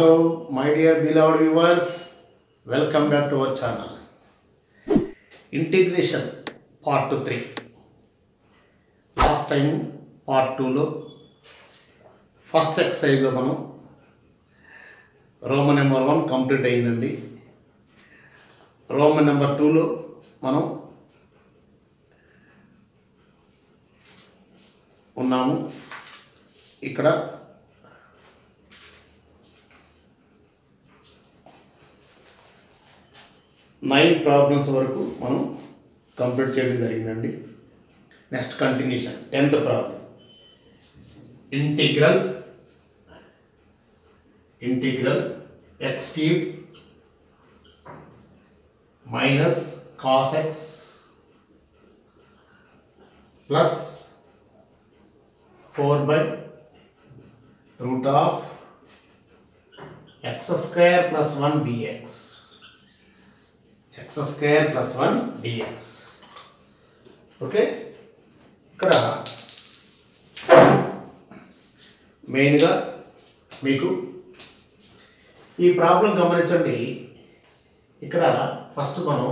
Hello, my dear beloved viewers. Welcome back to our channel. Integration part 3. Last time part 2 లో first exercise లో మనం Roman number 1 complete అయిందండి. Roman number 2 లో మనం ఉన్నాము. ఇక్కడ 9 ప్రాబ్లమ్స్ వరకు మనం కంప్లీట్ చేయడం జరిగిందండి. Next continuation 10th problem. Integral x cube minus cos x plus 4 by root of x square plus 1 dx. x square plus 1 dx. Okay, ఇక్కడ మెయిన్గా మీకు ఈ ప్రాబ్లం గమనించండి. ఇక్కడ ఫస్ట్ మనం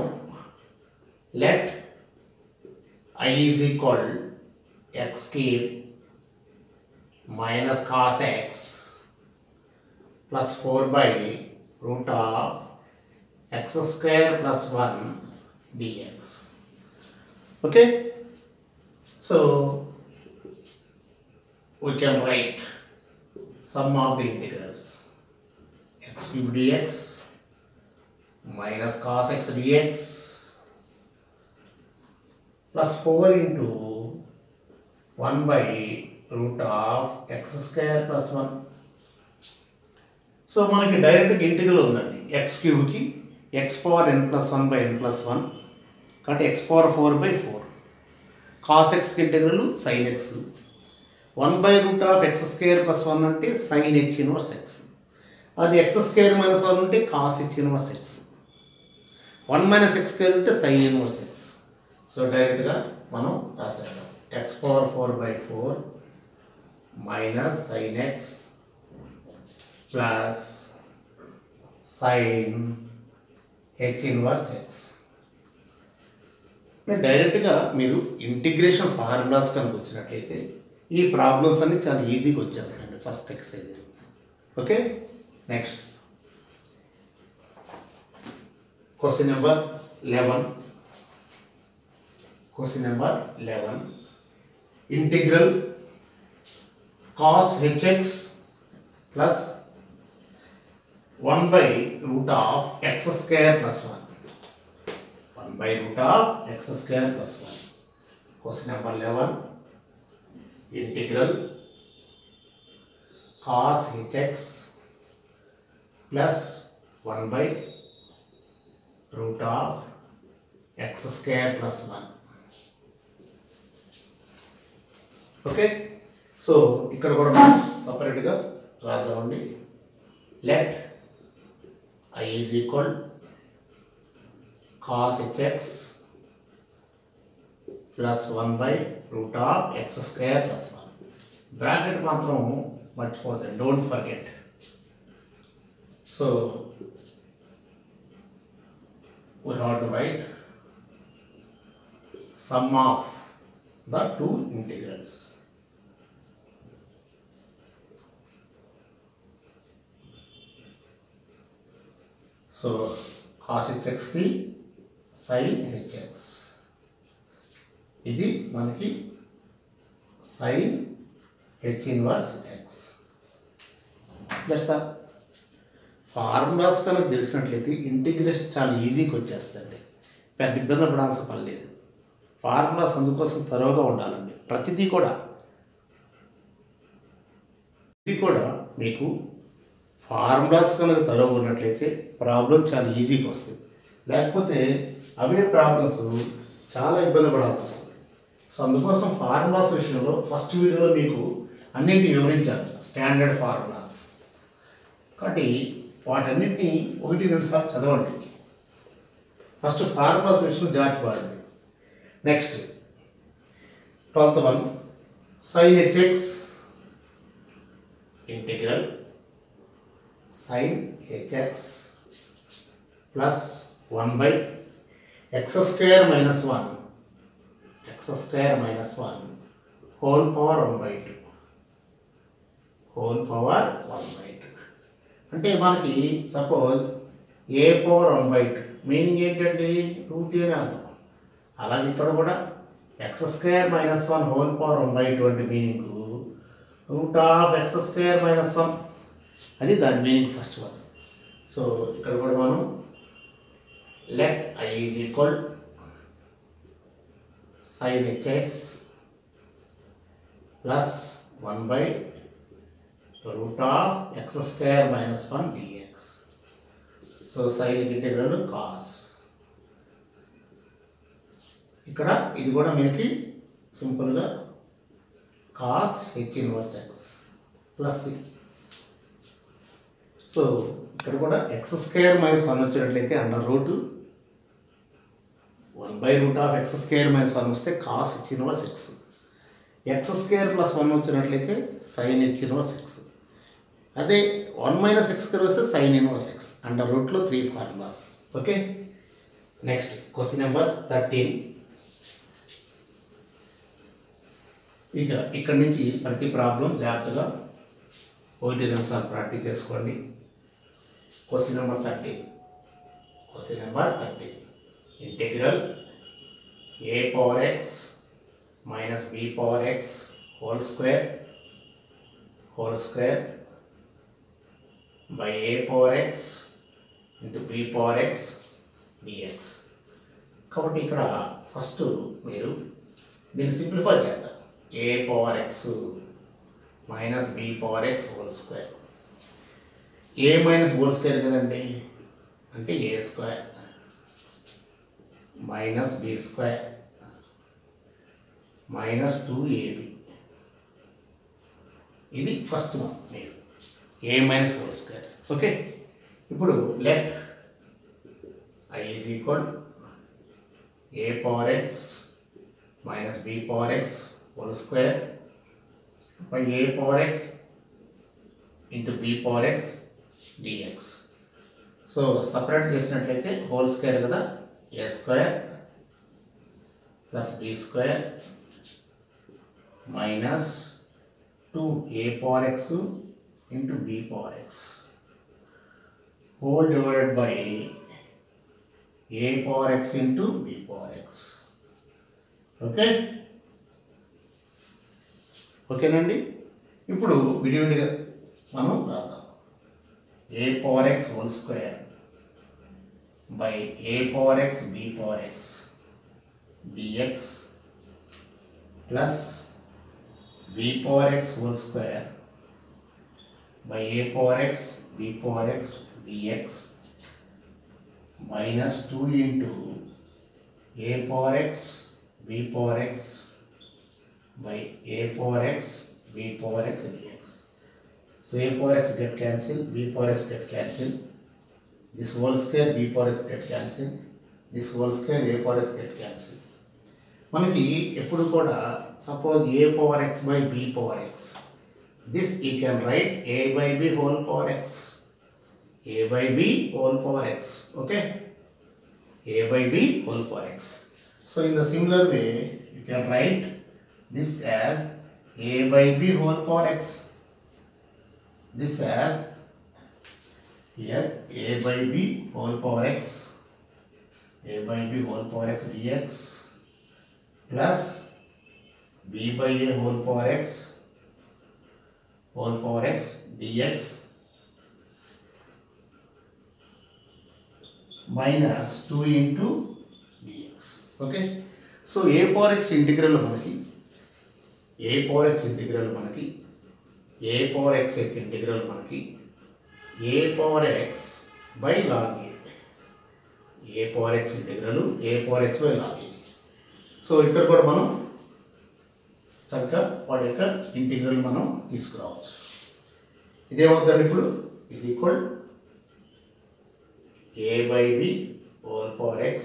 let I is equal x cube minus cos x plus 4 by root of x square plus 1 dx. Okay, so we can write sum of the integrals x cube dx minus cos x dx plus 4 into 1 by root of x square plus 1. So మనకి డైరెక్ట్గా integral ఉందండి. x క్యూబ్కి x power n plus 1 by n plus 1 కాబట్టి x power 4 by 4. Cos ఎక్స్కి integral sin x. 1 by root of x square plus 1 అంటే sin h inverse x. అది x square minus 1 ఉంటే cos h inverse x. 1 minus x square ఉంటే sin inverse x. So డైరెక్ట్గా మనం రాసేద్దాం. x power 4 by 4 minus sign X plus sign h inverse X. డైరెక్ట్గా మీరు integration formulas కనుక వచ్చినట్లయితే ఈ ప్రాబ్లమ్స్ అన్ని చాలా ఈజీగా వచ్చేస్తాయండి first exercise. Okay, next question number 11. Question number 11. Integral cos hx plus 1 by root of x square plus 1. 1 by root of x square plus 1. Question number 11. Integral cos hx plus 1 by root of x square plus 1. Okay, so ఇక్కడ కూడా మనం సపరేట్గా రాద్దామండి. Let I is equal cos hx plus 1 by root of x square plus 1. Bracket మాత్రం మర్చిపోతుంది, don't forget. So we have to write sum of the two integrals. So cos hxకి sin hx, ఇది మనకి sin h inverse x. That's all. Formulas కనుక తెలిసినట్లయితే integration చాలా ఈజీగా వచ్చేస్తుంది. పెద్ద ఇబ్బంది పడాల్సిన పని లేదు. ఫార్ములాస్ అందుకోసం తరోగా ఉండాలండి. ప్రతిదీ కూడా ఇది కూడా మీకు ఫార్ములాస్ కనుక తరోగా ఉన్నట్లయితే ప్రాబ్లం చాలా ఈజీగా వస్తుంది. లేకపోతే అవే ప్రాబ్లమ్స్ చాలా ఇబ్బంది పడాల్సి వస్తుంది. సో అందుకోసం ఫార్ములాస్ విషయంలో ఫస్ట్ వీడియోలో మీకు అన్నింటినీ వివరించాను, స్టాండర్డ్ ఫార్ములాస్. కాబట్టి వాటన్నిటిని 1-2 సార్లు చదవండి. ఫస్ట్ ఫార్ములాస్ విషయంలో జాగ్రత్త పడండి. Next 12th one, sin hx integral sin hx plus 1 by x square minus 1 whole power 1 by 2 whole power 1 by 2 అంటే మనకి suppose a power 1 by 2 meaning ఏంటండి రూట్ అని అర్థం. అలాగే ఇక్కడ కూడా X square minus 1 whole power 1 by 2 అంటే meaning route of x square minus 1, అది దాని మీనింగ్ ఫస్ట్ వన్. సో ఇక్కడ కూడా మనం let I is equal sin hx plus 1 by root of x square minus 1 dx. So sin integral cos. ఇక్కడ ఇది కూడా మనకి సింపుల్గా cos h inverse x plus c. So ఇక్కడ కూడా x స్క్వేర్ మైనస్ 1 వచ్చినట్లయితే under root 1 by root of x square minus 1 వస్తే cos h inverse x. x square plus 1 వచ్చినట్లయితే sin h ఇన్వర్స్ x. అదే 1 మైనస్ x స్క్వేర్ వస్తే sin inverse x. Under రూట్లో 3 formulas. Okay, next question number 13. ఇక ఇక్కడ నుంచి ప్రతి problem జాగ్రత్తగా 1-2 సార్లు ప్రాక్టీస్ చేసుకోండి. Question number 13. Integral a power x minus b power x whole square by a power x into b power x dx. కాబట్టి ఇక్కడ ఫస్ట్ మీరు దీన్ని సింప్లిఫై చేద్దాం. a power x minus b power x whole square. a minus whole square కదండి, అంటే a square minus b square minus 2ab. ఇది first one మీరు a minus whole square. Okay, ఇప్పుడు let I is equal a power x minus b power x whole square by a power x into b power x dx. So separate చేసినట్లయితే whole square కదా, a square plus b square minus 2a power x into b power x whole divided by a power x into b power x. ఓకేనండి. ఇప్పుడు విడివిడిగా మనం రాద్దాం. a power x whole square by a power x b power x dx plus b power x whole square by a power x b power x dx minus 2 into a power x b power x by a power x b power x dx. So a power x get cancelled, b power x get cancelled, this whole square b power x get cancelled, this whole square a power x get cancelled. మనకి ఎప్పుడు కూడా suppose a power x by b power x, this you can write a by b whole power x, a by b whole power x. Okay, a by b whole power x. So in the similar way you can write this as a by b whole power x, this as here a by b whole power x, a by b whole power x dx plus b by a whole power x dx minus 2 into dx. Okay, so a power x integral మనకి a power x integral మనకి a power x integral మనకి a power x by log a, a power x integral a power x by log a. So ఇక్కడ కూడా మనం చక్కగా వాటి యొక్క integral మనం తీసుకురావచ్చు. ఇదేమవుతుంది ఇప్పుడు is equal a by b whole power x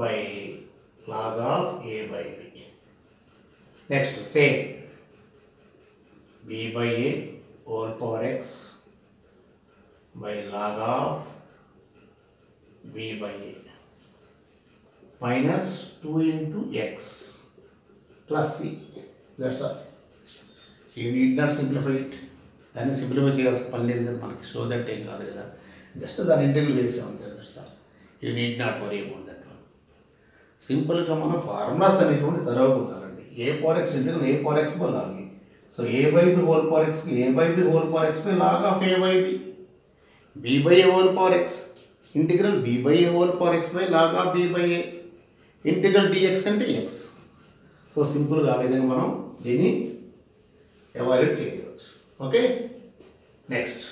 by log of a by b. Next same b by a whole power x by log of b by a minus 2 into x plus c. That's all. You need not simplify it. దాన్ని simplify చేయాల్సిన పని లేదు కదా మనకి. Show that ఏం కాదు కదా, just దాని ఇంటిగ్రల్ వేసే ఉంటుంది. That's all. You need not worry about that one. సింపుల్గా మనం ఫార్ములాస్ అనేటువంటి తరవకుంటారండి. A power x integral a power x by log a. So a by b whole power ఎక్స్కి a by b whole power x by log of a by b. B by a whole power x integral b by a whole power x by log of b by a integral dx అంటే X. So సింపుల్గా ఆ విధంగా మనం దీన్ని evaluate చేయవచ్చు. Okay, next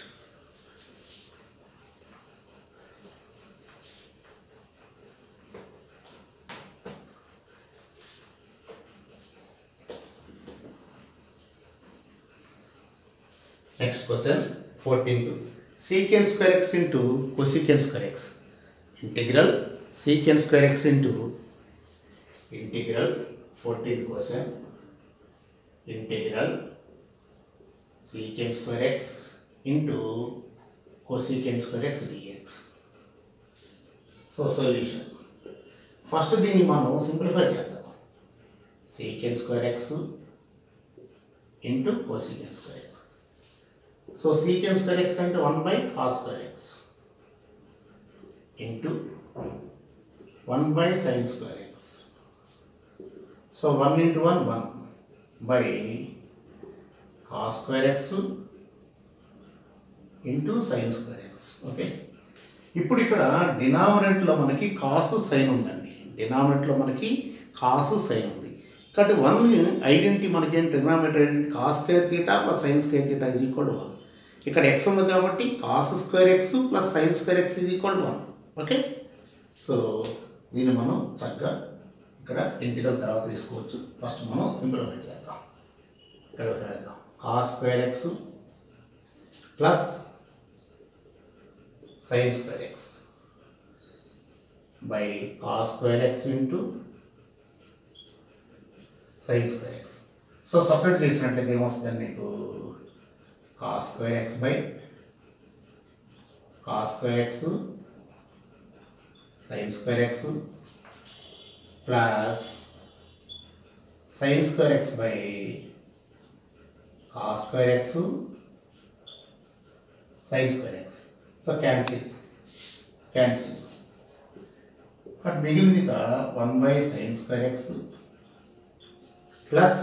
question 14th. Secant square x into cosecant square x. Integral secant square x into integral 14th question. Integral secant square x into cosecant square x dx. So solution. First దీన్ని మనం simplify చేద్దాం. Secant square x into cosecant square x. So secant square x అంటే 1 by cos square x into 1 by sin square x. So 1 into 1 1 by cos square x into sin square x. Okay, ఇప్పుడు ఇక్కడ డినామినేటర్లో మనకి cos sign ఉందండి. డినామినేటర్లో మనకి cos sign ఉంది కాబట్టి 1 identity మనకి trigonometry identity cos square theta plus sine square theta is equal to 1. ఇక్కడ X ఉంది కాబట్టి cos square X plus sign square x is equal to 1. Okay, so దీన్ని మనం చక్కగా ఇక్కడ ఇంటిగ్రల్ తర్వాత తీసుకోవచ్చు. ఫస్ట్ మనం సింప్లిఫై చేద్దాం. ఇక్కడ చేద్దాం cos square X plus sign square X by cos square X into sine square X. So separate చేసినట్లయితే ఏమొస్తుందండి మీకు cos square x by cos square x sin square x plus sin square x by cos square x sin square x. So cancel. But మిగిలింది 1 by sin square x plus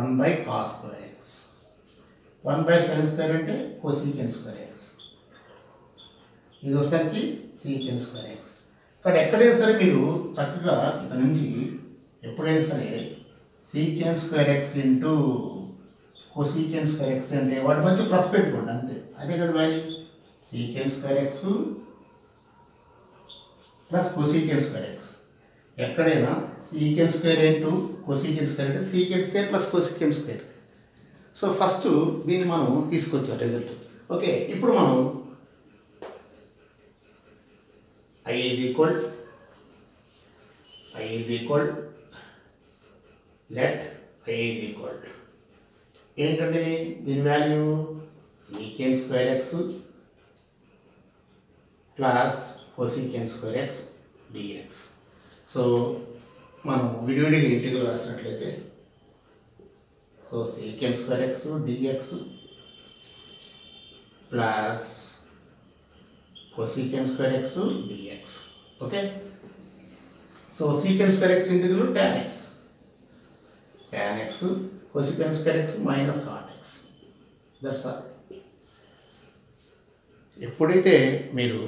1 by cos square x. 1 by sin square అంటే cosecant square x. ఇది ఒకసారికి secant square x. ఇక్కడ ఎక్కడైనా సరే మీరు చక్కగా ఇక్కడ నుంచి ఎప్పుడైనా సరే secant square x into cosecant square x అంటే వాటి మధ్య ప్లస్ పెట్టుకోండి అంతే. అదే కదా value. secant square x plus cosecant square x. ఎక్కడైనా secant square into cosecant square అంటే secant square plus cosecant square. So first దీన్ని మనం తీసుకొచ్చాం రిజల్ట్. ఓకే, ఇప్పుడు మనం I is equal let I is equal ఏంటంటే దీని value secant square x plus cosecant square x dx. So మనం విడివిడిగా ఇంటిగ్రల్ రాసినట్లయితే so secant square x dx plus cosecant square x dx. Okay, so secant square x integral tan x cosecant square x minus cot x. That's all. ఎప్పుడైతే మీరు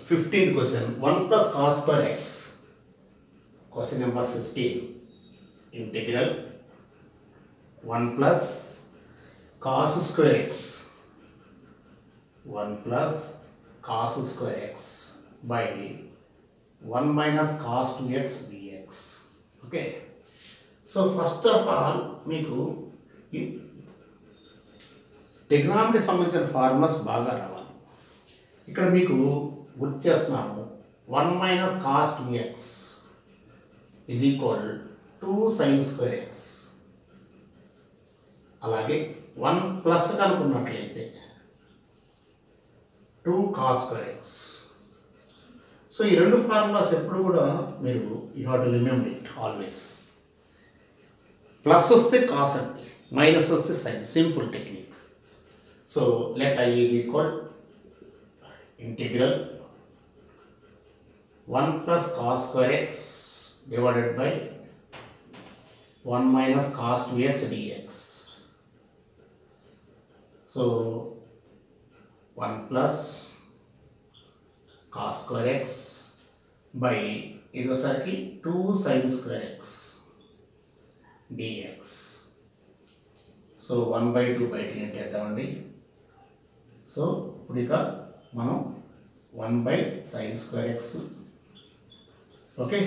15th question 1 plus cos square x, question number 15, integral 1 plus cos square x 1 plus cos square x by 1 minus cos 2x dx. Okay, so first of all మీకు trigonometry సంబంధించిన formulas బాగా రావాలి. ఇక్కడ మీకు గుర్తు చేస్తున్నాము 1 minus cos 2x is equal 2 sin square x. అలాగే 1 plus కనుక్కున్నట్లయితే 2 cos square x. సో ఈ రెండు ఫార్ములాస్ ఎప్పుడు కూడా మీరు you have to remember it always. Plus వస్తే కాస్ అండి, మైనస్ వస్తే sine, simple technique. So let I is equal integral 1 plus cos square x divided by 1 minus cos 2x dx. So 1 plus cos square x by ఇది వచ్చేసరికి 2 sin square x dx. So 1/2 బయటికి నెట్టేద్దామండి. So ఇప్పుడు ఇక మనం 1/sin square x, okay,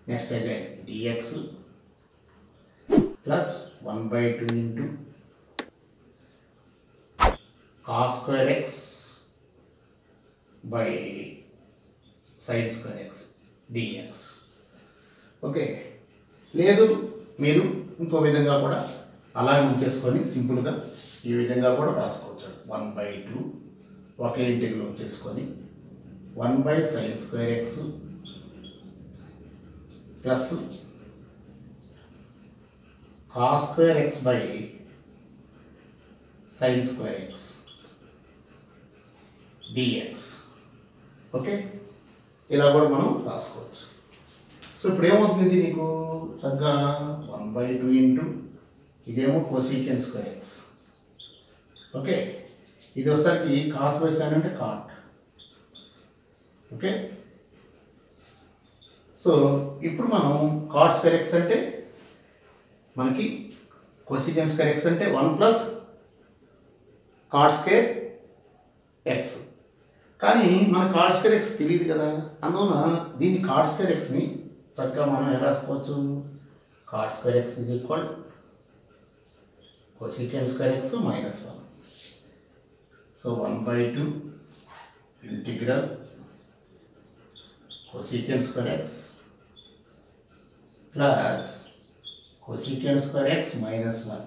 next again dx plus 1/2 into cos square x by sin square x dx. Okay, లేదు మీరు ఇంకో విధంగా కూడా అలాగే ఉంచేసుకొని సింపుల్గా ఈ విధంగా కూడా రాసుకోవచ్చు. 1/2 ఒకే ఇంటిగ్రల్ ఉంచేసుకొని 1/sin square x plus cos square x by sin square x dx. Okay, ఇలా కూడా మనం రాసుకోవచ్చు. సో ఇప్పుడు ఏమవుతుంది నీకు చక్కగా 1/2 ఇంటూ ఇదేమో కోసీకెన్ స్క్వేర్ ఎక్స్. ఓకే, ఇది వచ్చేసరికి కాస్ బై సైన్ అంటే కాట్. ఓకే, సో ఇప్పుడు మనం కాట్ స్క్వేర్ ఎక్స్ అంటే మనకి కోసీకెన్ స్క్వేర్ ఎక్స్ అంటే 1 ప్లస్ కాట్ స్క్వేర్ ఎక్స్. కానీ మన కాట్ స్క్వేర్ ఎక్స్ తెలియదు కదా, అందువల్ల దీన్ని కాట్ స్క్వేర్ ఎక్స్ని చక్కగా మనం ఎలా రాసుకోవచ్చు? Cot square x is equal cosecant square x minus 1. So 1/2 integral cosecant square x plus cosecant square x minus 1.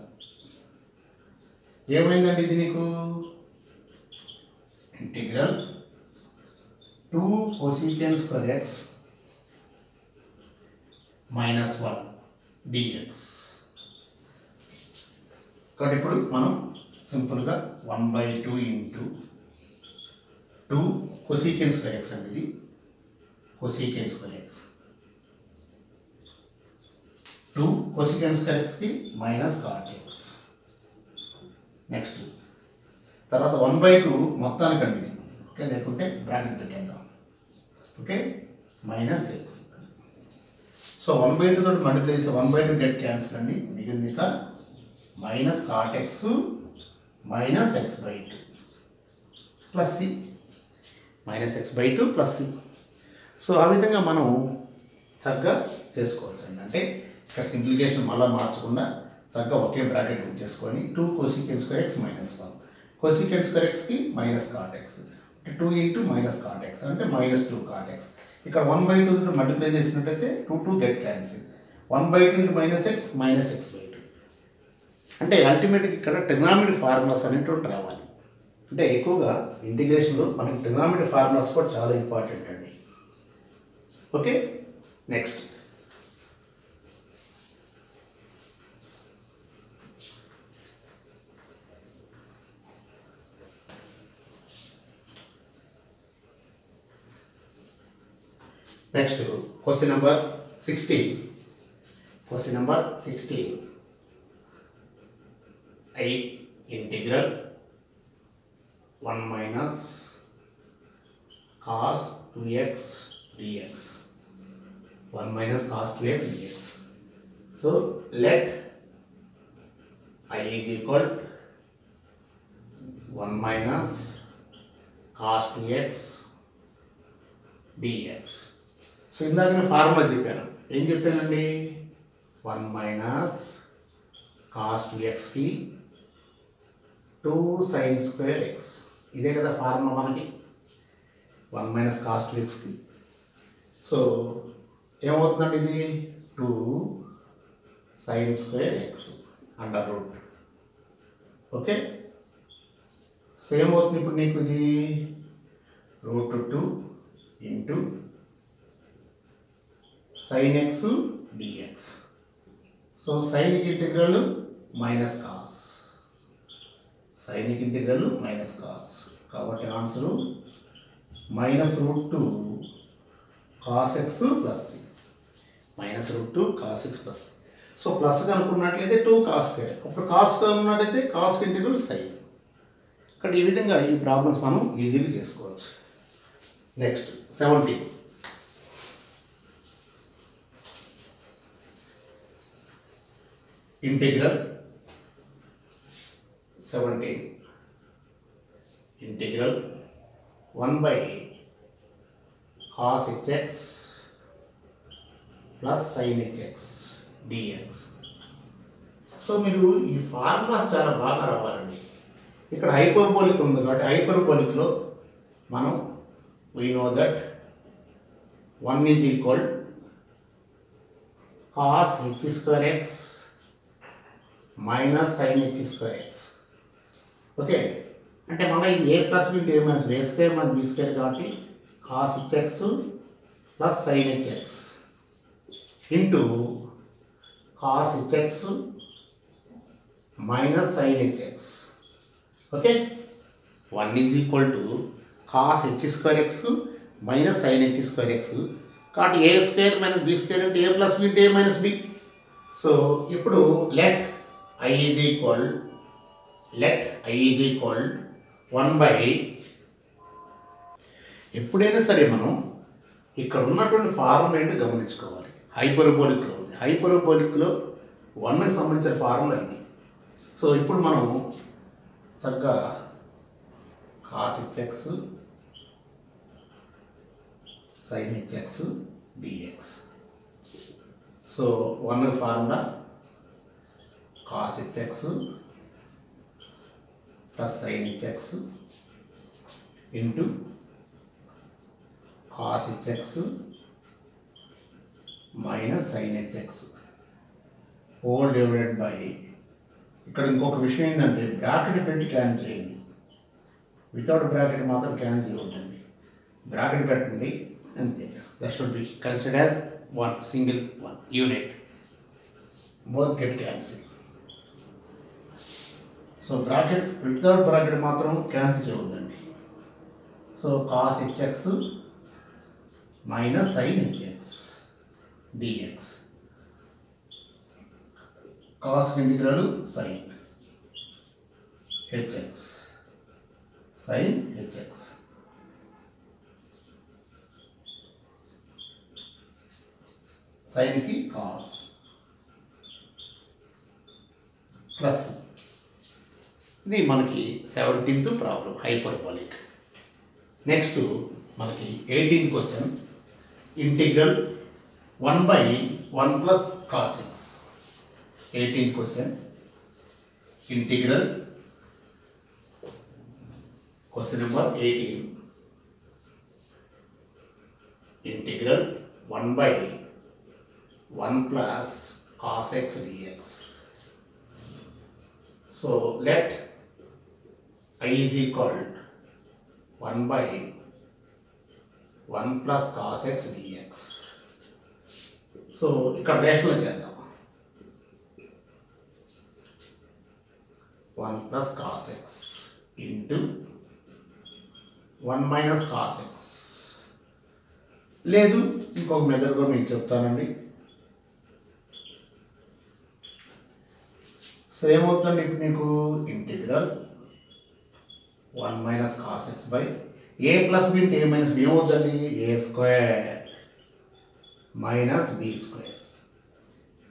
ఏమైందండి ఇది నీకు? Integral 2 cosecant square x minus 1 dx. కాబట్టి ఇప్పుడు మనం సింపుల్గా 1/2 ఇంటూ 2 cosecant square x అండి, ఇది cosecant square x, 2 cosecant square xకి మైనస్ cot x. నెక్స్ట్ తర్వాత 1/2 మొత్తానికండి ఇది, ఓకే, లేకుంటే బ్రాకెట్ పెట్టేద్దాం. Okay, minus x. సో 1/2 తోటి మల్టిప్లై చేస్తే 1/2 గెట్ క్యాన్సిల్ అండి, మిగిలింది ఇక minus cot x minus x/2 plus c, minus x/2 plus c. So ఆ విధంగా మనం చక్కగా చేసుకోవచ్చు అండి. అంటే ఇక్కడ సింప్లికేషన్ మళ్ళీ మార్చకుండా చక్కగా ఒకే బ్రాకెట్ ఉంచేసుకొని 2 cosecant square x minus 1, cosecant square xకి minus cot x, 2 into minus cot x అంటే మైనస్ 2 కాట్ ఎక్స్. ఇక్కడ 1/2 మల్టిప్లై చేసినట్టయితే 2 get cancel, 1/2 into minus x minus x/2. అంటే అల్టిమేట్గా ఇక్కడ ట్రిగ్నామెట్రీ ఫార్ములాస్ అనేటువంటి రావాలి. అంటే ఎక్కువగా ఇంటిగ్రేషన్లో మనకి ట్రిగ్నామెట్రీ ఫార్ములాస్ కూడా చాలా ఇంపార్టెంట్ అండి. Okay, next question number 16. Question number 16, I integral 1 minus cos 2x dx, 1 minus cos 2x dx. So let I is equal 1 minus cos 2x dx. So ఇందాక నేను ఫార్ములా చెప్పాను, ఏం చెప్పానండి? 1 minus cos 2xకి 2 sin square x, ఇదే కదా formula మనకి, 1 minus cos 2xకి. So ఏమవుతుందండి ఇది? 2 sin square x under root okay, same అవుతుంది ఇప్పుడు నీకు ఇది √2 into sin x dx. So సైన్కి ఇంటిగ్రల్ మైనస్ కాస్, సైన్కి ఇంటిగ్రల్ మైనస్ కాస్, కాబట్టి answer -√2 cos x plus c, -√2 cos x plus. So plus కనుక్కున్నట్లయితే 2 cos², అప్పుడు కాస్ కనుక్కున్నట్లయితే కాస్కి ఇంటిగ్రల్ సైన్. ఇక్కడ ఈ విధంగా ఈ ప్రాబ్లమ్స్ మనం ఈజీగా చేసుకోవచ్చు. Next 17. Integral 17 integral 1/cos hx plus sin hx dx. So మీరు ఈ ఫార్ములా చాలా బాగా రావాలండి. ఇక్కడ హైపర్బోలిక్ ఉంది కాబట్టి హైపర్బోలిక్లో మనం we know that 1 is equal cos h square x minus sin h square x. Okay, అంటే మళ్ళీ ఇది a plus b a minus a square minus b square కాబట్టి cos hx plus sin hx into cos hx minus sin hx. Okay, 1 is equal to cos h square x minus sin h square x కాబట్టి a square minus b square అంటే a plus b అంటే a minus b. So ఇప్పుడు let i is equal 1/, ఎప్పుడైనా సరే మనం ఇక్కడ ఉన్నటువంటి formula ఏంటో గమనించుకోవాలి. హైపర్బోలిక్లో ఉంది, హైపర్బోలిక్లో 1కి సంబంధించిన ఫార్ములా ఇది. సో ఇప్పుడు మనం చక్కగా cos hx sin hx dx. So 1 formula cos hx plus sin hx into cos hx minus sin hx whole divided by, ఇక్కడ ఇంకొక విషయం ఏంటంటే బ్రాకెట్ పెట్టి క్యాన్సిల్ చేయండి, వితౌట్ బ్రాకెట్ మాత్రం క్యాన్సిల్ చేయవద్దండి, బ్రాకెట్ పెట్టండి అంతే. That should be considered as one single one unit, both get cancel. So bracket without bracket మాత్రం క్యాన్సిల్ చేయవద్దండి. So cos hx minus sin hx dx, cos integral sin hx sin hx sin కి cos plus. ఇది మనకి 17th problem hyperbolic. Next మనకి 18th question integral 1/1 plus cos x. 18th question integral, question number 18 integral 1/1 plus cos x dx. So let i is equal 1/1 plus cos x dx. So ఇక్కడ rational చేద్దాం, 1 plus cos x into 1 minus cos x. లేదు ఇంకొక method కూడా మీకు చెప్తానండి. So ఏమవుతుంది ఇప్పుడు నీకు integral 1 minus cos x by a plus b అంటే a మైనస్ b ఏమవుతుంది, a square minus b square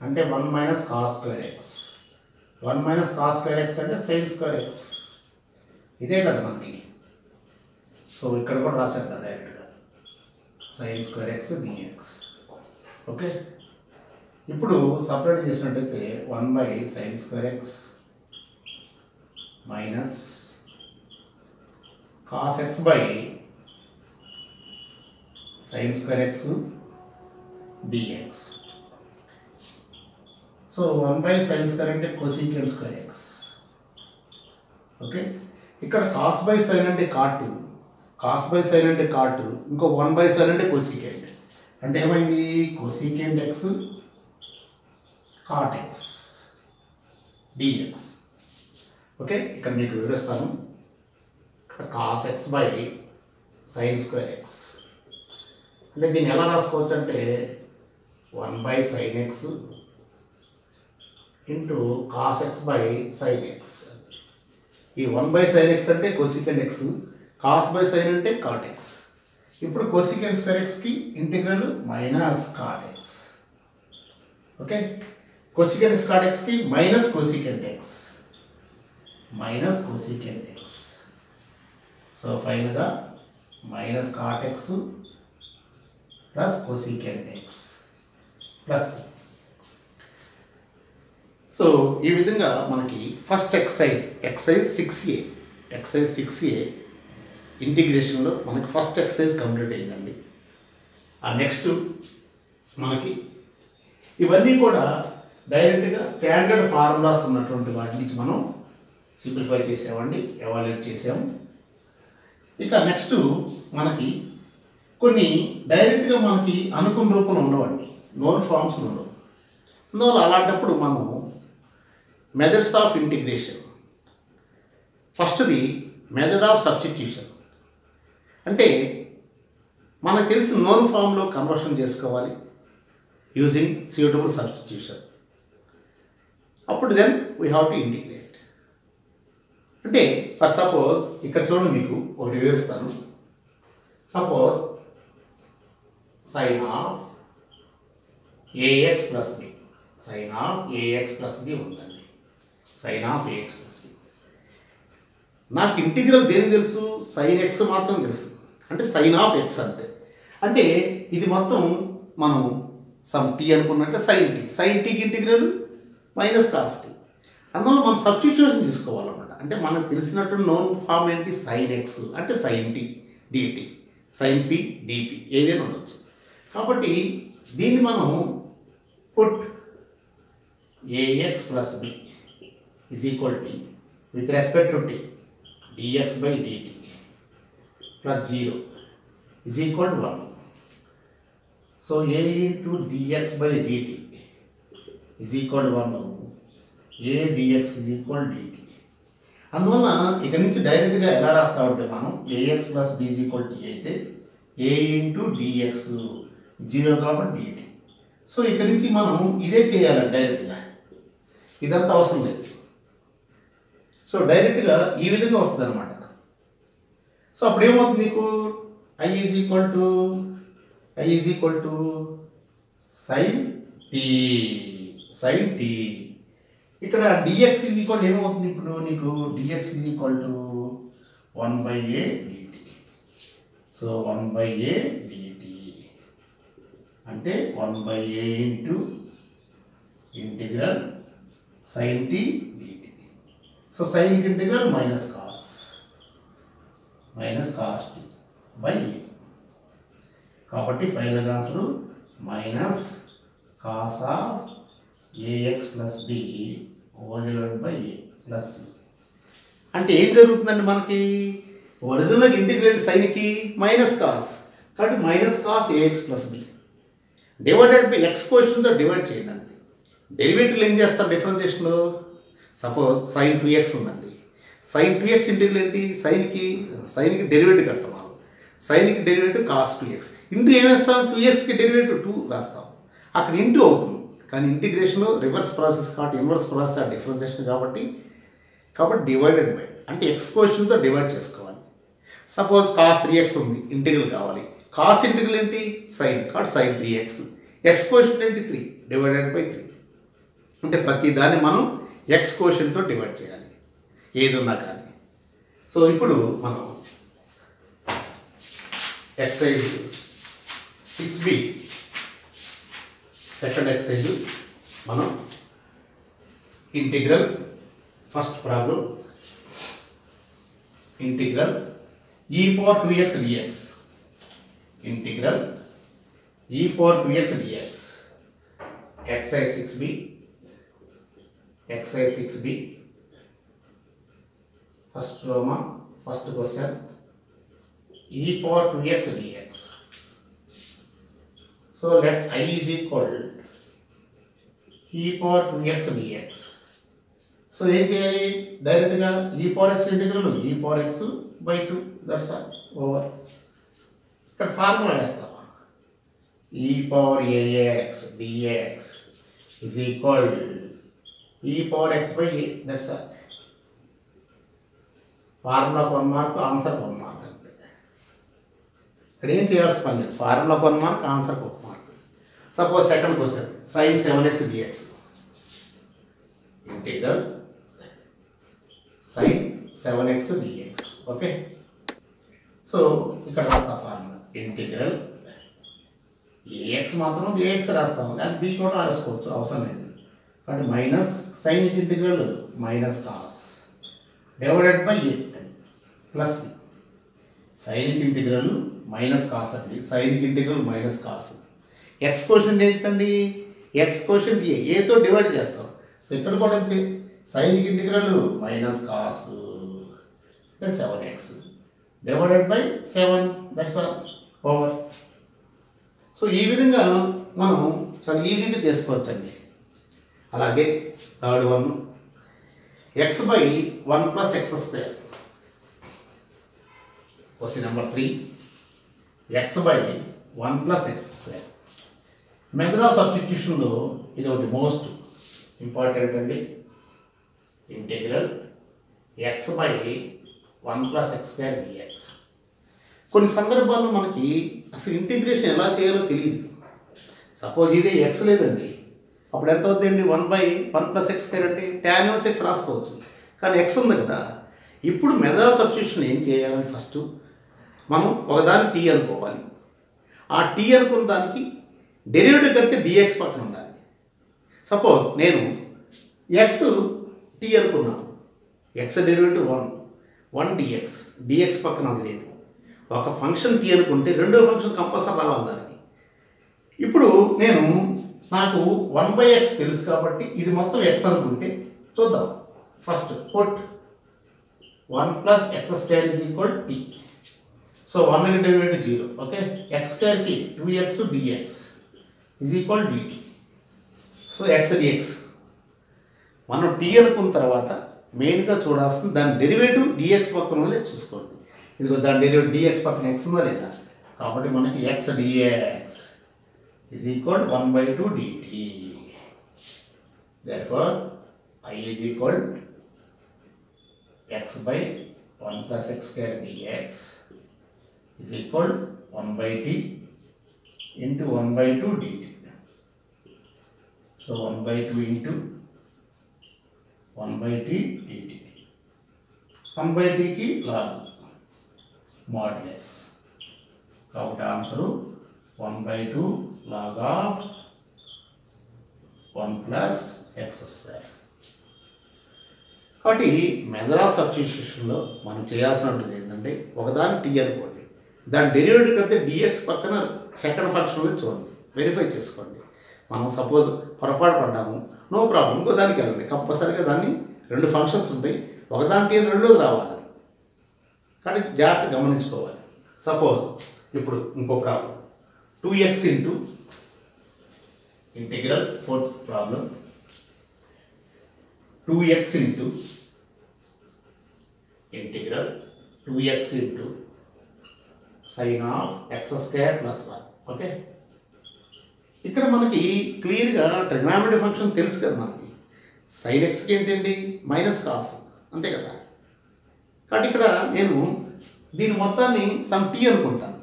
అంటే 1 minus cos square x. 1 minus cos square x అంటే sin స్క్వేర్ x. ఇదే కదా మనకి. సో ఇక్కడ కూడా రాసేద్దాం డైరెక్ట్గా sin square x dx. Okay, ఇప్పుడు సపరేట్ చేసినట్టయితే 1/sin square x minus cos x by sin square x dx. So 1/sin square అంటే cosecant స్క్వేర్ x ఓకే, ఇక్కడ కాస్ బై సైన్ అంటే కాట్, కాస్ బై సైన్ అంటే cot, ఇంకో 1/sin అంటే cosecant. అంటే ఏమైంది, cosecant x cot x dx. Okay, ఇక్కడ మీకు వివరిస్తాను. ఇక్కడ cos x by sine square x అంటే దీన్ని ఎలా రాసుకోవచ్చు అంటే 1/sin x into cos x by sine x. ఈ 1/sin x అంటే cosecant x, cos by sine అంటే కాట్ ఎక్స్. ఇప్పుడు కొసికెంట్ స్క్వేర్ ఎక్స్కి integral minus cot x. Okay, cosecant cot ఎక్స్కి minus cosecant x, minus cosecant x. So ఫైనల్గా minus cot x plus cosecant x plus. సో ఈ విధంగా మనకి first excise 6A, excise 6A ఇంటిగ్రేషన్లో మనకి ఫస్ట్ ఎక్సైజ్ కంప్లీట్ అయిందండి. ఆ నెక్స్ట్ మనకి ఇవన్నీ కూడా డైరెక్ట్గా స్టాండర్డ్ ఫార్ములాస్ ఉన్నటువంటి వాటి నుంచి మనం సింప్లిఫై చేసామండి, ఎవాల్యుయేట్ చేసాము. ఇక నెక్స్ట్ మనకి కొన్ని డైరెక్ట్గా మనకి అనుకున్న రూపంలో ఉండవండి, నోన్ ఫార్మ్స్ ఉండవు. అందువల్ల అలాంటప్పుడు మనం మెథడ్స్ ఆఫ్ ఇంటిగ్రేషన్, ఫస్ట్ది మెథడ్ ఆఫ్ సబ్స్టిట్యూషన్. అంటే మనకు తెలిసిన నోన్ ఫామ్లో కన్వర్షన్ చేసుకోవాలి యూజింగ్ సూటబుల్ సబ్స్టిట్యూషన్. అప్పుడు then we have to integrate. అంటే ఫర్ సపోజ్ ఇక్కడ చూడండి, మీకు ఒకటి వివరిస్తాను. Suppose sine of a x plus b, sine of a x plus b ఉందండి, sine of a x plus b. నాకు ఇంటిగ్రల్ దేని తెలుసు, సైన్ ఎక్స్ మాత్రం తెలుసు, అంటే సైన్ ఆఫ్ ఎక్స్ అంతే. అంటే ఇది మొత్తం మనం సమ్ టీ అనుకున్నట్టే సైన్ టీ, సైన్ టీకి ఇంటిగ్రల్ మైనస్ కాస్ టీ. అందువల్ల మనం సబ్స్టిట్యూషన్ తీసుకోవాలన్నమాట. అంటే మనకు తెలిసినట్టు నోన్ ఫామ్ ఏంటి, సైన్ ఎక్స్ అంటే sine t dt, sine p dp ఏదైనా ఉండొచ్చు. కాబట్టి దీన్ని మనం put a x plus b is equal t with respect to t dx by dt plus 0 is equal to 1. So a into dx by dt is equal to 1. a dx is equal to dt. అందువల్ల ఇక్కడ నుంచి డైరెక్ట్గా ఎలా రాస్తామంటే మనం ax plus b is equal to a అయితే a into dx 0 కాబట్టి dt. So ఇక్కడ నుంచి మనం ఇదే చేయాలి డైరెక్ట్గా, ఇదంతా అవసరం లేదు. సో డైరెక్ట్గా ఈ విధంగా వస్తుంది అనమాట. సో అప్పుడు ఏమవుతుంది, నీకు I is equal to sine t. ఇక్కడ డిఎక్స్ ఈజ్ ఈక్వల్ ఏమవుతుంది, ఇప్పుడు నీకు dx is equal to 1/a dt. So 1/a dt అంటే 1/a into integral sine t dt. So sine integral minus cos t by a. కాబట్టి final answer minus cos of a x plus b whole divided by a plus. అంటే ఏం జరుగుతుందండి, మనకి original integrate సైన్కి minus cos, కాబట్టి minus cos a x plus B divided by X క్వశ్చన్తో divide చేయండి అంతే. డెరివేటివ్లు ఏం చేస్తారు డిఫరెన్షియేషన్లో, సపోజ్ సైన్ 2x ఉందండి, సైన్ 2x ఇంటిగ్రల్ ఏంటి, సైన్కి డెరివేటివ్ కడతాం మనం, సైన్కి డెరివేటివ్ కాస్ 2x ఇంటూ ఏం వేస్తాం, 2xకి డెరివేటివ్ 2 రాస్తాం, అక్కడ ఇంటూ అవుతుంది. కానీ ఇంటిగ్రేషన్ రివర్స్ ప్రాసెస్ కాబట్టి ఇన్వర్స్ ప్రాసెస్ డిఫరెన్షియేషన్ కాబట్టి డివైడెడ్ బై అంటే ఎక్స్ క్వశ్చన్తో డివైడ్ చేసుకోవాలి. సపోజ్ కాస్ 3x ఉంది, ఇంటిగ్రల్ కావాలి, కాస్ ఇంటిగ్రల్ ఏంటి సైన్, కాబట్టి సైన్ 3x, ఎక్స్ క్వశ్చన్ ఏంటి 3 డివైడెడ్ బై 3. అంటే ప్రతి దాన్ని మనం ఎక్స్ క్వశ్చన్తో డివైడ్ చేయాలి ఏది ఉన్నా కానీ. సో ఇప్పుడు మనం ఎక్సైజ్ 6B సెకండ్ ఎక్సైజ్ మనం integral, first problem integral e power 2x dx, integral e power 2x dx. Exercise 6B First Roman, first question, e power 2x dx. So let I is equal e power 2x dx. So ఏం చేయాలి డైరెక్ట్గా e power x integral e power x by 2 that's all over. ఇక్కడ formula వేస్తాం e power ax dx is equal e power x by a, that's all. Formula 1 mark, answer 1 mark అంతే. ఇక్కడ ఏం చేయాల్సిన పని లేదు, formula 1 mark, answer 1 mark. Suppose second question sin 7x dx integral sin 7x dx. Okay, so ఇక్కడ రాస్తా formula integral ax మాత్రం ax రాస్తాము, అది b కూడా రాసుకోవచ్చు, అవసరం లేదు. కాబట్టి minus sine integral minus cos divided by a plus sine integral minus cos అండి, sine integral minus cos. X quotient ఏంటండి, ఎక్స్ కోషెంట్ ఏతో డివైడ్ చేస్తాం. సో ఇక్కడ కూడా అంతే, సైన్ ఇంటిగ్రల్ మైనస్ కాస్ అంటే 7x divided by 7, that's all over. So ఈ విధంగా మనం చాలా ఈజీగా చేసుకోవచ్చండి. అలాగే third one x by 1 plus x square. Question number 3, x by 1 plus x square. Method of సబ్స్టిట్యూషన్లో ఇది ఒకటి మోస్ట్ ఇంపార్టెంట్ అండి. Integral x by 1 plus x square dx. కొన్ని సందర్భాల్లో మనకి అసలు ఇంటిగ్రేషన్ ఎలా చేయాలో తెలియదు. సపోజ్ ఇది x లేదండి, అప్పుడు ఎంత అవుతుందండి, 1/1 plus x square అంటే tan inverse x రాసుకోవచ్చు. కానీ x ఉంది కదా, ఇప్పుడు మెథడ్ ఆఫ్ సబ్స్టిట్యూషన్ ఏం చేయాలని ఫస్ట్ మనం ఒకదాన్ని t అనుకోవాలి. ఆ t అనుకున్న దానికి డెరివేటివ్ కడితే dx పక్కన ఉండాలి. సపోజ్ నేను x t అనుకున్నాను, x డెరివేటివ్ 1 dx పక్కన అది లేదు. ఒక ఫంక్షన్ t అనుకుంటే రెండో ఫంక్షన్ కంపల్సరీ రావాలి దానికి. ఇప్పుడు నేను నాకు 1/x తెలుసు కాబట్టి ఇది మొత్తం x అనుకుంటే చూద్దాం. First put 1 plus x square is equal t. So 1 derivative 0. Okay, x square కి 2x dx is equal dt. So x dx మనం t అనుకున్న తర్వాత మెయిన్గా చూడాల్సింది దాని డెరివేటివ్ dx పక్కన ఉందో చూసుకోండి. ఇదిగో దాని డెరివేటివ్ dx పక్కన x ఉందా లేదా, కాబట్టి మనకి x dx is equal 1/2 dt. Therefore I is equal x by 1 plus x square dx is equal 1/t into 1/2 dt. So 1/2 into 1/t dt. 1/t की log modulus. కాబట్టి answer 1/2 log of 1 plus x square. కాబట్టి method of సబ్స్టిట్యూషన్లో మనం చేయాల్సినది ఏంటంటే ఒకదాని t అనుకోండి, దాని derivative కడితే dx పక్కన సెకండ్ ఫంక్షన్లో చూడండి, వెరిఫై చేసుకోండి. మనం సపోజ్ పొరపాటు పడ్డాము, నో ప్రాబ్లం, ఇంకో దానికి వెళ్ళండి. కంపల్సరీగా దాన్ని రెండు ఫంక్షన్స్ ఉంటాయి, ఒకదాని t రెండోది రావాలి. కానీ జాగ్రత్త గమనించుకోవాలి. సపోజ్ ఇప్పుడు ఇంకో problem 2x into integral, fourth problem 2x into integral 2x into sine of x square plus 1. Okay, ఇక్కడ మనకి క్లియర్గా ట్రిగ్నామెట్రీ ఫంక్షన్ తెలుసు కదా మనకి. సైన్ ఎక్స్కి ఏంటండి మైనస్ కాస్, అంతే కదా. కాబట్టి ఇక్కడ నేను దీని మొత్తాన్ని సమ్ t అనుకుంటాను.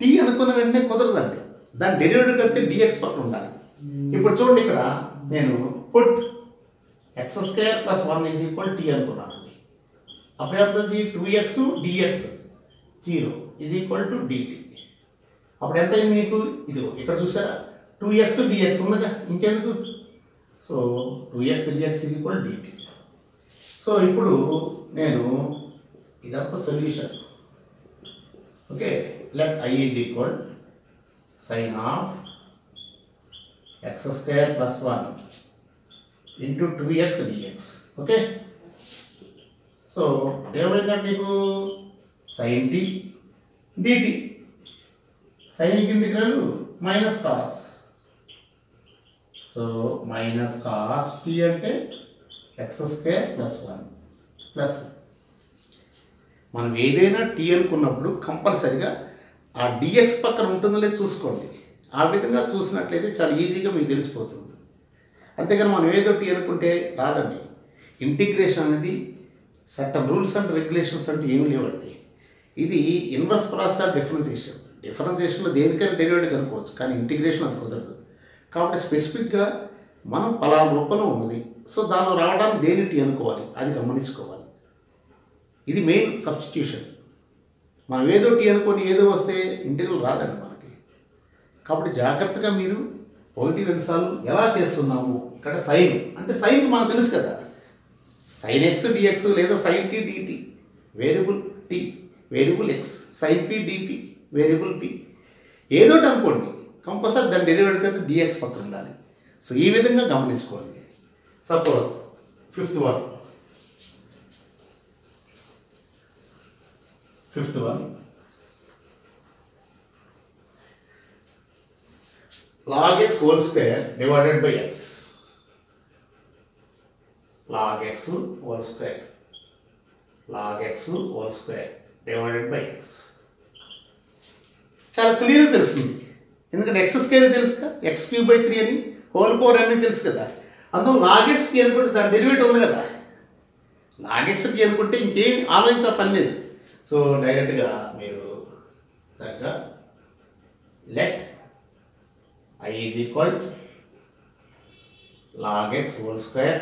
t అనుకున్న వెంటనే కుదరదండి, దాని డెరివేటివ్ కడితే dx పక్కన ఉండాలి. ఇప్పుడు చూడండి, ఇక్కడ నేను put x square plus 1 is equal t అనుకున్నాను. అప్పుడు ఏమవుతుంది, 2x dx 0 is equal to dt. అప్పుడు ఎంత అయింది మీకు, ఇది ఇక్కడ చూసారా 2x dx ఉందిగా, ఇంకెందుకు. So 2x dx is equal dt. So ఇప్పుడు నేను ఇదంతా solution. Okay, let I is equal sine of x square plus 1 into 2x dx. Okay, so ఏమైందంటే మీకు sin t dt, sin integral minus cos. So minus cos t అంటే x² + 1 plus మనం ఏదైనా t అనుకున్నప్పుడు కంపల్సరిగా ఆ dx పక్కన ఉంటుందో లేదో చూసుకోండి. ఆ విధంగా చూసినట్లయితే చాలా ఈజీగా మీకు తెలిసిపోతుంది. అంతేగాని మనం ఏదో t అనుకుంటే రాదండి. ఇంటిగ్రేషన్ అనేది సర్టన్ రూల్స్ అండ్ రెగ్యులేషన్స్ అంటే ఏమి లేవండి. ఇది ఇన్వర్స్ ప్రాసెస్ ఆఫ్ డిఫరెన్సియేషన్. డిఫరెన్సియేషన్లో దేనికైనా డెరివేటివ్ కనుక్కోవచ్చు, కానీ ఇంటిగ్రేషన్ అది కుదరదు. కాబట్టి స్పెసిఫిక్గా మనం పలానా రూపంలో ఉన్నది, సో దానిలో రావడానికి దేని టీ అనుకోవాలి, అది గమనించుకోవాలి. ఇది మెయిన్ సబ్స్టిట్యూషన్. మనం ఏదో టీ అనుకొని ఏదో వస్తే ఇంటిగ్రల్ రాదండి మనకి. కాబట్టి జాగ్రత్తగా మీరు 1-2 సార్లు ఎలా చేస్తున్నాము. ఇక్కడ సైన్ అంటే సైన్ మనకు తెలుసు కదా, sin x dx లేదా sin t dt, variable t variable x, sin p dp variable p, ఏదోటి అనుకోండి కంపల్సరీ దాని డెరివేటివ్ కదా dx పక్కన ఉండాలి. సో ఈ విధంగా గమనించుకోండి. Suppose fifth one log x whole square divided by x, log x whole square, log x whole square divided by x. చాలా క్లియర్గా తెలుస్తుంది, ఎందుకంటే x² తెలుసు కదా, x³ 3 అని, హోల్ పవర్ అనేది తెలుసు కదా. అందులో log x అనుకుంటే దాని డెరివేటివ్ ఉంది కదా, log x అనుకుంటే ఇంకేం ఆలోచించే పని లేదు. సో డైరెక్ట్గా మీరు చక్కగా let I is equal log x whole square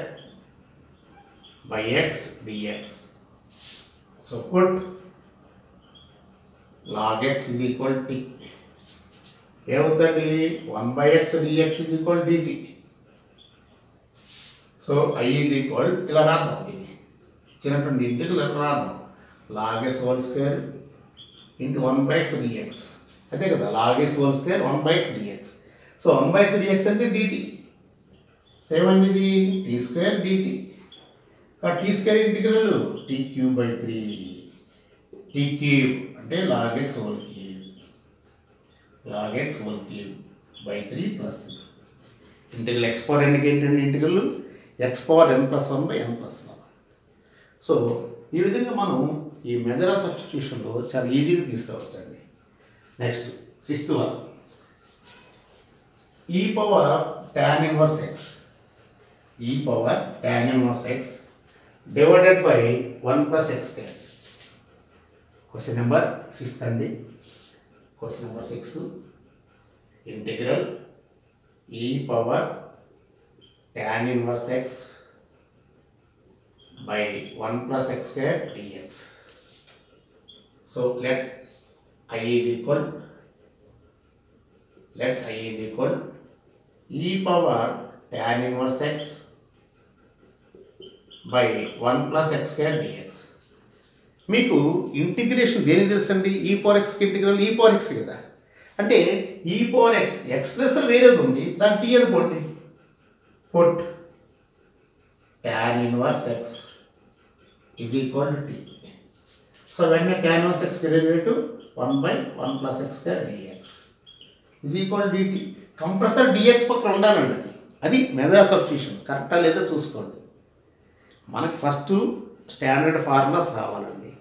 by x dx. So put log x is equal t. ఏమవుతుంది 1/x dx is equal dt. So I is equal ఇలా రాద్దాం, దీన్ని ఇచ్చినటువంటి ఇంటిగ్రల్ ఇలా రాద్దాం, log x whole square into 1/x dx. అదే కదా log x whole square 1/x dx. So 1/x dx అంటే dt, సేమ్ అనేది t² dt. t² integral t³ 3, t³ అంటే log x whole cube, log x whole cube by 3 plus integral x power n ఏంటంటే integral x power n + 1/n+1. సో ఈ విధంగా మనం ఈ method of సబ్స్టిట్యూషన్లో చాలా ఈజీగా తీసుకురావచ్చండి. Next 6th one, e power tan inverse x, e power tan inverse x divided by 1 + x². Question number 6 అండి. Question number 6, integral e power tan inverse x by 1 + x² dx. So let I is equal e power tan inverse x by 1 + x² dx. మీకు integration దేని తెలుసు అండి, e power x integral e power x కదా, అంటే e power x plus వేరేది ఉంది, దాని t అనుకోండి. Put tan inverse x is equal to t. So వెంటనే tan inverse x derivative 1/1 + x² dx is equal to dt. Compulsory dx పక్కన ఉండాలండి, అది మెథడ్ ఆఫ్ సబ్స్టిట్యూషన్. కరెక్టా లేదో చూసుకోండి. మనకు ఫస్ట్ స్టాండర్డ్ ఫార్ములాస్ రావాలండి,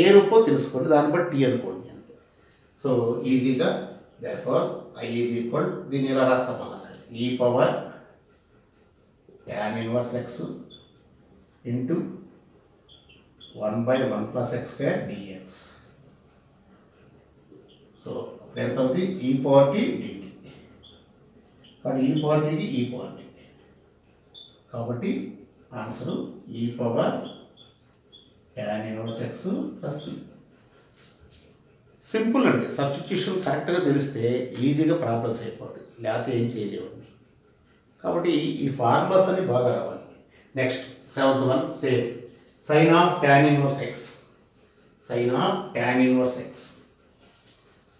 ఏ రూపో తెలుసుకోండి, దాన్ని బట్టి టీ అనుకోండి అంతే. సో ఈజీగా దేర్ఫోర్ I is equal, దీన్ని ఎలా రాస్తాం అలా, e power tan inverse x into 1/1 + x² dx. So ఎంత అవుతుంది, e పవర్ t dt. కాబట్టి e పవర్ tకి e పవర్ t, కాబట్టి answer e power tan inverse x plus c. Simple అండి, సబ్స్టిట్యూషన్ కరెక్ట్గా తెలిస్తే ఈజీగా ప్రాబ్లమ్స్ అయిపోతాయి, లేకపోతే ఏం చేయలేవండి. కాబట్టి ఈ ఫార్ములాస్ అన్ని బాగా రావాలి. Next 7th one, same sin of tan inverse x, sin of tan inverse x,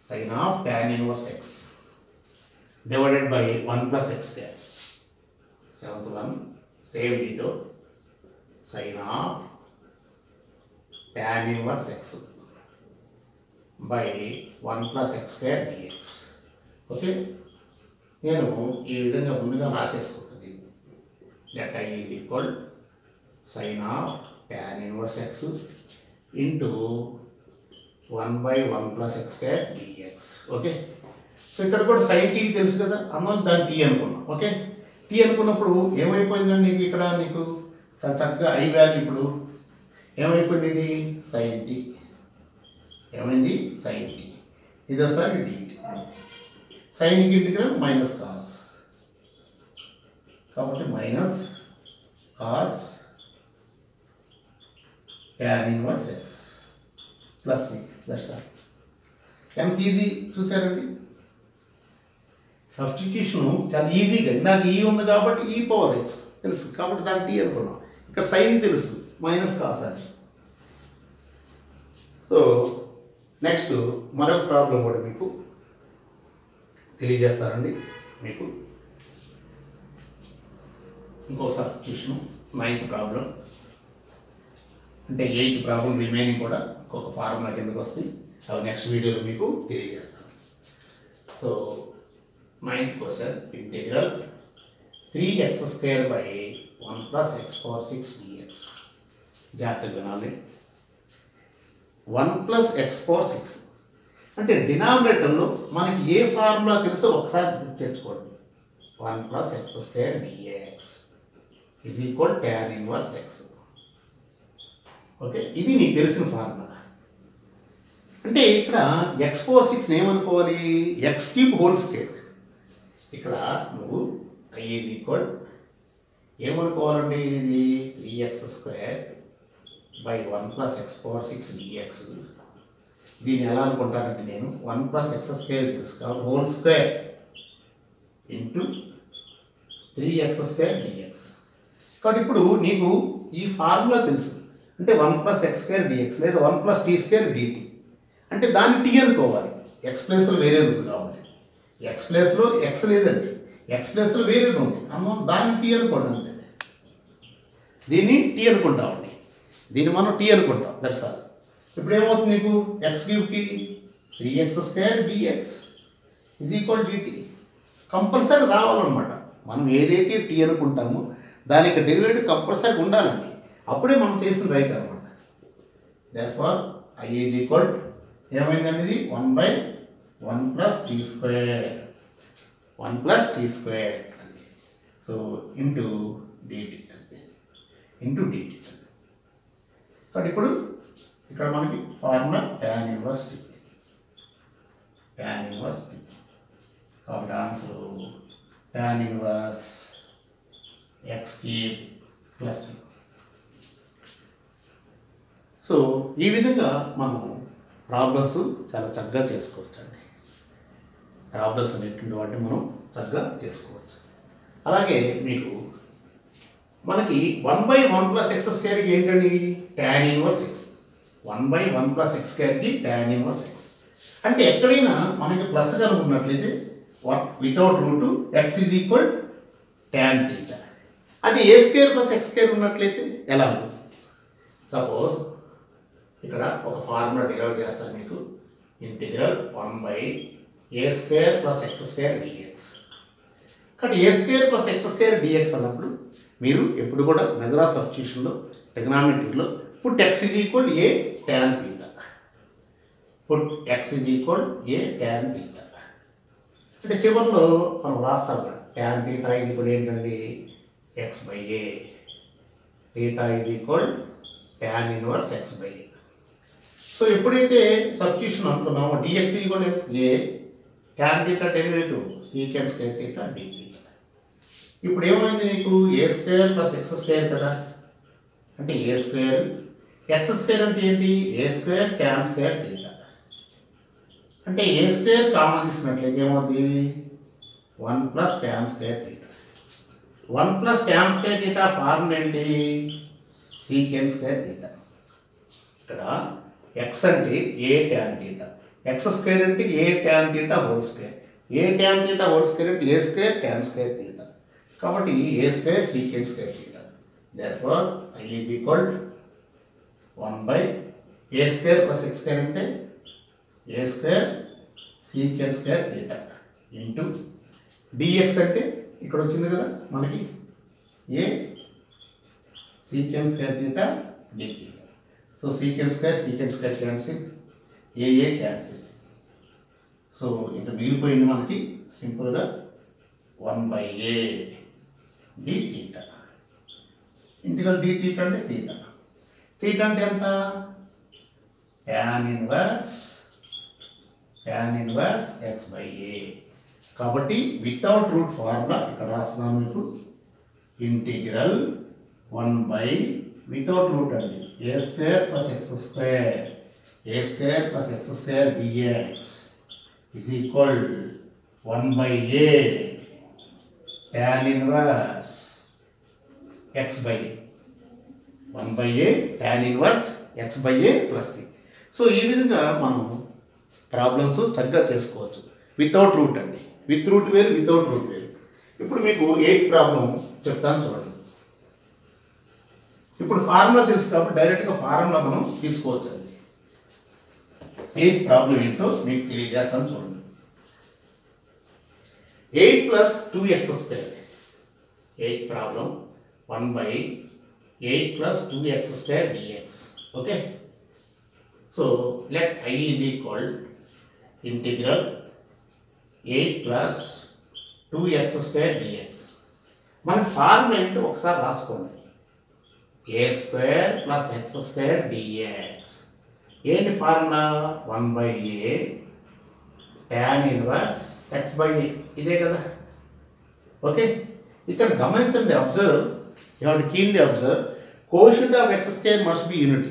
sin of tan inverse x divided by 1 + x². 7th one, same detail, sin of tan inverse x by 1 plus x square dx. Okay, నేను ఈ విధంగా ముందుగా రాసేసుకుంటుంది. దట్ I is equal sin of tan inverse x into 1 by 1 plus x square dx. Okay, so ఇక్కడ కూడా sin t తెలుసు కదా, అందువల్ల దాన్ని t అనుకున్నాం. ఓకే, t అనుకున్నప్పుడు ఏమైపోయిందండి నీకు ఇక్కడ, నీకు చాలా చక్కగా I వాల్యూ ఇప్పుడు ఏమైపోయింది, ఇది sin t ఏమైంది, sin t. ఇది ఒకసారి dt, sin integral minus cos, కాబట్టి minus cos tan inverse x plus c. That's all. ఎంత ఈజీ చూసారండి, సబ్స్టిట్యూషన్ చాలా ఈజీగా. నాకు ఈ ఉంది కాబట్టి ఈ పవర్ x తెలుసు కాబట్టి దాన్ని t అనుకున్నాం. ఇక్కడ సైన్ తెలుసు మైనస్ కాస్ అని. సో నెక్స్ట్ మరొక ప్రాబ్లం కూడా మీకు తెలియజేస్తారండి. మీకు ఇంకొక సబ్స్టిట్యూషన్ 9th ప్రాబ్లం, అంటే 8th ప్రాబ్లం రిమైనింగ్ కూడా ఇంకొక ఫార్ములా కిందకు వస్తాయి. అవి నెక్స్ట్ వీడియోలో మీకు తెలియజేస్తాను. So 9th question, integral 3x square by 1 plus x power 6 dx. జాగ్రత్తగా వినాలి. 1 plus x power 6 అంటే డినామినేటర్లో మనకి ఏ ఫార్ములా తెలుసో ఒకసారి గుర్తు తెచ్చుకోండి. 1 plus x square dx is equal tan inverse x. Okay, ఇది నీకు తెలిసిన ఫార్ములా. అంటే ఇక్కడ x power 6 ఏమనుకోవాలి, x cube హోల్ స్క్వేర్. ఇక్కడ నువ్వు I is equal ఏమనుకోవాలండి, ఇది 3x square by 1 plus x power 6 dx. దీన్ని ఎలా అనుకుంటానంటే నేను 1 plus x square తెలుసు కాబట్టి whole square into 3x square dx. కాబట్టి ఇప్పుడు నీకు ఈ ఫార్ములా తెలుసు, అంటే 1 plus x square dx లేదా 1 plus t square dt. అంటే దాన్ని t అనుకోవాలి, x ప్లేస్లో వేరేది ఉంది కాబట్టి. x ప్లేస్లో x లేదండి, x ప్లేస్లో వేరేది ఉంది అమ్మో, దాన్ని t అనుకోండి అంతే. దీన్ని t అనుకుంటామండి, దీన్ని మనం t అనుకుంటాం. That's all. ఇప్పుడు ఏమవుతుంది నీకు, x క్యూబ్కి 3x square dx is equal dt compulsory రావాలన్నమాట. మనం ఏదైతే t అనుకుంటామో దానికి డెరివేటివ్ కంపల్సరీ ఉండాలండి, అప్పుడే మనం చేసిన రైట్ అనమాట. దేర్ఫోర్ I ఈజ్ ఈక్వల్ ఏమైందండి, ఇది 1 by 1 plus t square 1 plus t square. So into dt into dt. కాబట్టి ఇప్పుడు ఇక్కడ మనకి formula tan inverse t, tan inverse t. కాబట్టి answer tan inverse x cube plus. సో ఈ విధంగా మనం ప్రాబ్లమ్స్ చాలా చక్కగా చేసుకోవచ్చు అండి. ప్రాబ్లమ్స్ అనేటువంటి వాటిని మనం చక్కగా చేసుకోవచ్చు. అలాగే మీకు మనకి 1 by 1 plus x స్క్వేర్కి ఏంటండి, tan inverse x. 1 by 1 plus x స్క్వేర్కి tan ఇన్వర్స్ x. అంటే ఎక్కడైనా మనకి ప్లస్ కనుకున్నట్లయితే without root x is equal tan theta. అది a square plus x square ఉన్నట్లయితే ఎలా ఉంటుంది. సపోజ్ ఇక్కడ ఒక ఫార్ములా డిరైవ్ చేస్తాను మీకు, integral 1 by a square plus x square dx. కాబట్టి a square plus x square dx అన్నప్పుడు మీరు ఎప్పుడు కూడా మెథడ్ ఆఫ్ సబ్స్టిట్యూషన్లో ట్రిగ్నామెట్రీలో put x is equal a tan theta, put x is equal a tan theta. అంటే చివరిలో మనం రాస్తాం కదా, tan థీటా ఈక్వల్ ఏంటండి, x by a, theta is equal tan inverse x by a. సో ఎప్పుడైతే సబ్స్టిట్యూషన్ అనుకున్నామో dx equal a, tan theta derivative second square theta d theta. ఇప్పుడు ఏమైంది నీకు, ఏ స్క్వేర్ ప్లస్ ఎక్స్ స్క్వేర్ కదా, అంటే ఏ స్క్వేర్ ఎక్స్ స్క్వేర్ అంటే ఏంటి, ఏ స్క్వేర్ ట్యాన్ స్క్వేర్ థీటా. అంటే ఏ స్క్వేర్ కామన్ తీసినట్లయితే ఏమవుతుంది, 1 plus tan square theta. 1 plus tan square theta formula ఏంటి, సీకెండ్ స్క్వేర్ థీటా. ఇక్కడ ఎక్స్ అంటే ఏ ట్యాన్ థీటా, ఎక్స్ స్క్వేర్ అంటే ఏ ట్యాన్ థీటా హోల్ స్క్వేర్, ఏ tan theta whole square అంటే a square tan square theta. కాబట్టి a square secant square theta. Therefore I is equal 1 by a square plus x square అంటే a square secant square theta into dx అంటే ఇక్కడ వచ్చింది కదా మనకి a secant square theta d theta. So secant square cancel, a cancel. So ఇంకా మిగిలిపోయింది మనకి సింపుల్గా 1/a d theta. Integral d theta అంటే థీటా. థీటా అంటే ఎంత? tan inverse x/a. కాబట్టి వితౌట్ రూట్ ఫార్ములా ఇక్కడ రాస్తున్నాను మీకు. ఇంటిగ్రల్ 1 వితౌట్ రూట్ అండి a square plus x square dx is equal 1/a tan inverse x/a. 1/a tan inverse x/a plus c. సో ఈ విధంగా మనం ప్రాబ్లమ్స్ చక్కగా చేసుకోవచ్చు. వితౌట్ రూట్ అండి, విత్ రూట్ వేరు, వితౌట్ రూట్ వేరు. ఇప్పుడు మీకు 8th ప్రాబ్లం చెప్తాను చూడండి. ఇప్పుడు ఫార్ములా తెలుసు కాబట్టి డైరెక్ట్గా ఫార్ములా మనం తీసుకోవచ్చు అండి. 8th ప్రాబ్లం ఏంటో మీకు తెలియజేస్తాను చూడండి. 8 + 2x². 8th problem 1/8 + 2x² dx. Okay. So let I is equal integral 8 + 2x² dx. మన ఫార్ములా ఏంటో ఒకసారి రాసుకోండి. a² + x² dx. ఏంటి formula? 1/a tan inverse x/a. ఇదే కదా. ఓకే. ఇక్కడ గమనించండి, observe, you have to keenly observe. Quotient of x² must be unity.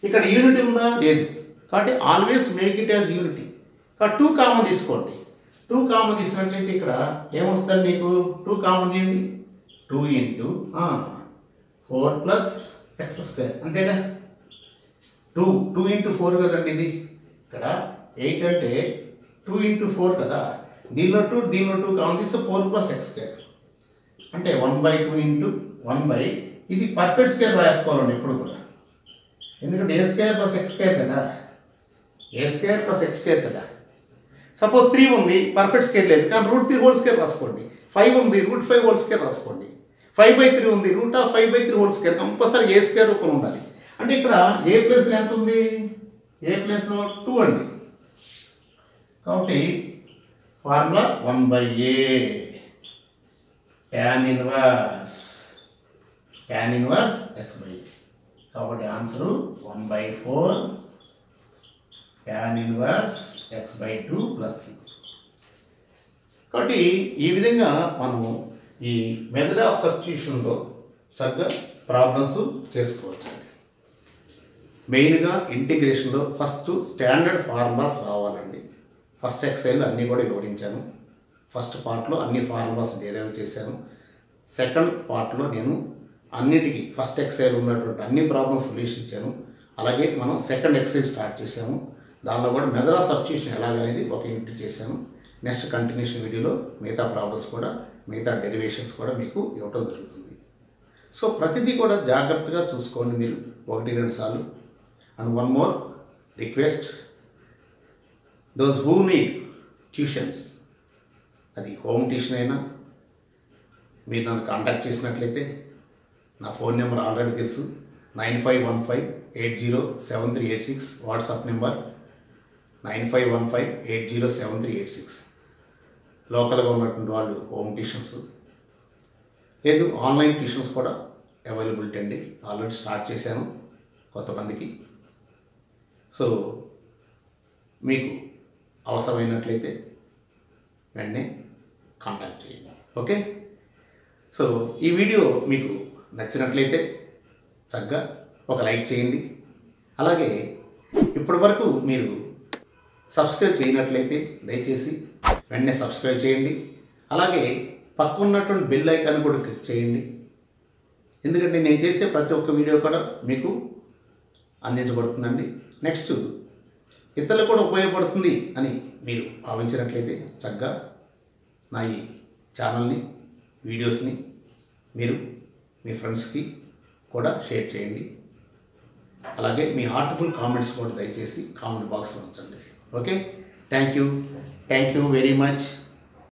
ఇక్కడ యూనిటీ ఉందా? లేదు. కాబట్టి always make it as unity. కాబట్టి 2 కామన్ తీసుకోండి. 2 కామన్ తీసినట్లయితే ఇక్కడ ఏమొస్తుంది మీకు? 2 కామన్ చేయండి. 2 × 4 + x². అంతేగా. 2 × 4 కదండి ఇది. ఇక్కడ 8 అంటే 2 × 4 కదా. దీనిలో 2 కామన్ తీస్తే 4 + x². అంటే 1/2 × 1 ఇది పర్ఫెక్ట్ స్క్వేర్ రాసుకోవాలండి ఎప్పుడు కూడా. ఎందుకంటే a² + x² కదా. a² + x² కదా. సపోజ్ 3 ఉంది, పర్ఫెక్ట్ స్క్వేర్ లేదు, కానీ √3² రాసుకోండి. 5 ఉంది, √5² రాసుకోండి. 5/3 ఉంది, √5/3² కంపల్సరీ a² రూపంలో ఉండాలి. అంటే ఇక్కడ ఏ ప్లేస్లో ఎంత ఉంది? ఏ ప్లేస్లో 2 అండి. కాబట్టి formula 1/a tan inverse x/a. కాబట్టి answer 1/4 tan inverse x/2 + c. కాబట్టి ఈ విధంగా మనము ఈ మెథడ్ ఆఫ్ సబ్స్టిట్యూషన్లో చక్కగా ప్రాబ్లమ్స్ చేసుకోవచ్చు. మెయిన్గా ఇంటిగ్రేషన్లో ఫస్ట్ స్టాండర్డ్ ఫార్ములాస్ రావాలండి. ఫస్ట్ ఎక్సైజ్ అన్నీ కూడా వివరించాను. ఫస్ట్ పార్ట్లో అన్ని ఫార్ములాస్ డెరైవ్ చేశాను. సెకండ్ పార్ట్లో నేను అన్నిటికీ ఫస్ట్ ఎక్సైజ్ ఉన్నటువంటి అన్ని ప్రాబ్లమ్స్ సొల్యూషన్ ఇచ్చాను. అలాగే మనం సెకండ్ ఎక్సైజ్ స్టార్ట్ చేసాము. దానిలో కూడా మెథడ్ ఆఫ్ సబ్స్టిట్యూషన్ ఎలాగనేది ఒక యూనిట్ చేశాను. నెక్స్ట్ కంటిన్యూషన్ వీడియోలో మిగతా ప్రాబ్లమ్స్ కూడా, మిగతా డెరివేషన్స్ కూడా మీకు ఇవ్వటం జరుగుతుంది. సో ప్రతిదీ కూడా జాగ్రత్తగా చూసుకోండి మీరు 1-2 సార్లు. And one more request, those who need tuitions, అది హోమ్ ట్యూషన్ అయినా మీరు నన్ను కాంటాక్ట్ చేసినట్లయితే నా ఫోన్ నెంబర్ ఆల్రెడీ తెలుసు. 9515807386 వాట్సాప్ నెంబర్ 9515807386. లోకల్గా ఉన్నటువంటి వాళ్ళు హోమ్ ట్యూషన్స్, లేదు ఆన్లైన్ ట్యూషన్స్ కూడా అవైలబిలిటీ అండి. ఆల్రెడీ స్టార్ట్ చేశాను కొంతమందికి. సో మీకు అవసరమైనట్లయితే వెంటనే కాంటాక్ట్ చేయండి. ఓకే. సో ఈ వీడియో మీకు నచ్చినట్లయితే చక్కగా ఒక లైక్ చేయండి. అలాగే ఇప్పటి వరకు మీరు సబ్స్క్రైబ్ చేయనట్లయితే దయచేసి వెంటనే సబ్స్క్రైబ్ చేయండి. అలాగే పక్కన్నటువంటి బెల్ ఐకాన్ కూడా క్లిక్ చేయండి. ఎందుకంటే నేను చేసే ప్రతి ఒక్క వీడియో కూడా మీకు అందించబడుతుందండి. నెక్స్ట్ ఇతరులకు కూడా ఉపయోగపడుతుంది అని మీరు భావించినట్లయితే చక్కగా నా ఈ ఛానల్ని, వీడియోస్ని మీరు మీ ఫ్రెండ్స్కి కూడా షేర్ చేయండి. అలాగే మీ హార్ట్ఫుల్ కామెంట్స్ కూడా దయచేసి కామెంట్ బాక్స్లో ఉంచండి. Okay, thank you very much.